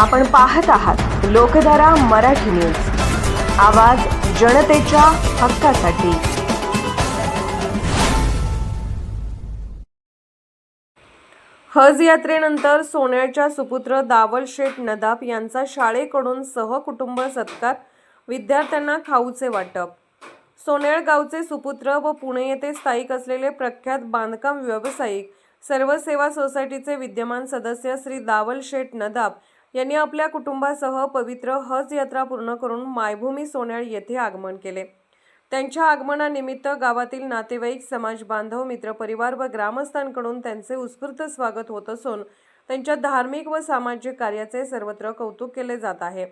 आपण पाहत आहात लोकधारा मराठी न्यूज, आवाज जनतेच्या हक्कासाठी। हज यात्रेनंतर सोन्याच्या सुपुत्र दावल शेठ नदाफ यांचा शाळेकडून सहकुटुंब सत्कार, विद्यार्थ्यांना खाऊचे वाटप। सोन्याळ गावचे सुपुत्र व पुणे येथे स्थायिक असलेले प्रख्यात बांधकाम व्यावसायिक सर्व सेवा सोसायटीचे विद्यमान सदस्य श्री दावल शेठ नदाफ यांनी आपल्या कुटुंबासह पवित्र हज यात्रा पूर्ण करून मायभूमी सोन्याळ येथे आगमन केले। त्यांच्या आगमनानिमित्त गावातील नातेवाईक, समाज बांधव, मित्रपरिवार व ग्रामस्थांकडून त्यांचे उत्स्फूर्त स्वागत होत असून त्यांच्या धार्मिक व सामाजिक कार्याचे सर्वत्र कौतुक केले जात आहे।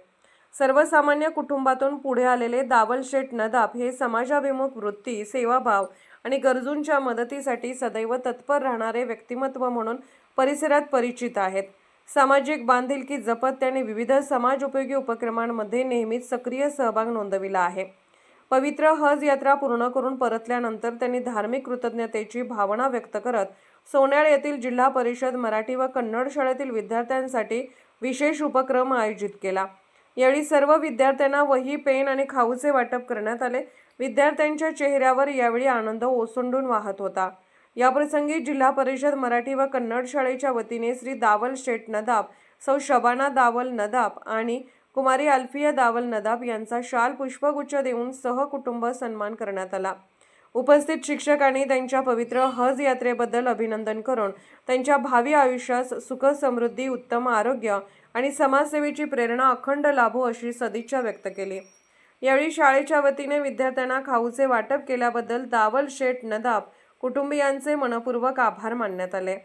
सर्वसामान्य कुटुंबातून पुढे आलेले दावल शेठ नदाफ हे समाजाभिमुख वृत्ती, सेवाभाव आणि गरजूंच्या मदतीसाठी सदैव तत्पर राहणारे व्यक्तिमत्व म्हणून परिसरात परिचित आहेत। सामाजिक बांधिलकी जपत त्यांनी विविध समाज उपयोगी उपक्रमांमध्ये नेहमीच सक्रिय सहभाग नोंदविला आहे। पवित्र हज यात्रा पूर्ण करून परतल्यानंतर त्यांनी धार्मिक कृतज्ञतेची भावना व्यक्त करत सोन्याळ येथील जिल्हा परिषद मराठी व कन्नड शाळेतील विद्यार्थ्यांसाठी विशेष उपक्रम आयोजित केला। यावेळी सर्व विद्यार्थ्यांना वही, पेन आणि खाऊचे वाटप करण्यात आले। विद्यार्थ्यांच्या चेहऱ्यावर यावेळी आनंद ओसंडून वाहत होता। याप्रसंगी जिल्हा परिषद मराठी व कन्नड शाळेच्या वतीने श्री दावल शेठ नदाफ, सौ शबाना दावल नदाफ आणि कुमारी अल्फिया दावल नदाफ यांचा शाल पुष्पगुच्छ देऊन सहकुटुंब सन्मान करण्यात आला। उपस्थित शिक्षकांनी त्यांच्या पवित्र हज यात्रेबद्दल अभिनंदन करून त्यांच्या भावी आयुष्यास सुख, समृद्धी, उत्तम आरोग्य आणि समाजसेवेची प्रेरणा अखंड लाभो अशी सदिच्छा व्यक्त केली। यावेळी शाळेच्या वतीने विद्यार्थ्यांना खाऊचे वाटप केल्याबद्दल दावल शेठ नदाफ कुटुंबियांचे मनपूर्वक आभार मानण्यात आले।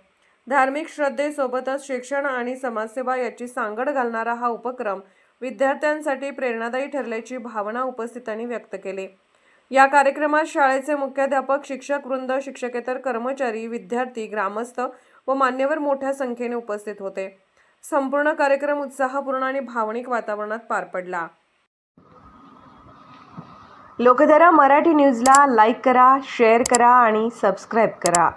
धार्मिक श्रद्धेसोबतच शिक्षण आणि समाजसेवा याची सांगड घालणारा हा उपक्रम विद्यार्थ्यांसाठी प्रेरणादायी ठरल्याची भावना उपस्थितांनी व्यक्त केली। या कार्यक्रमात शाळेचे मुख्याध्यापक, शिक्षक वृंद, शिक्षकेतर कर्मचारी, विद्यार्थी, ग्रामस्थ व मान्यवर मोठ्या संख्येने उपस्थित होते। संपूर्ण कार्यक्रम उत्साहपूर्ण आणि भावनिक वातावरणात पार पडला। लोकधारा मराठी न्यूजला लाईक करा, शेअर करा आणि सबस्क्राईब करा।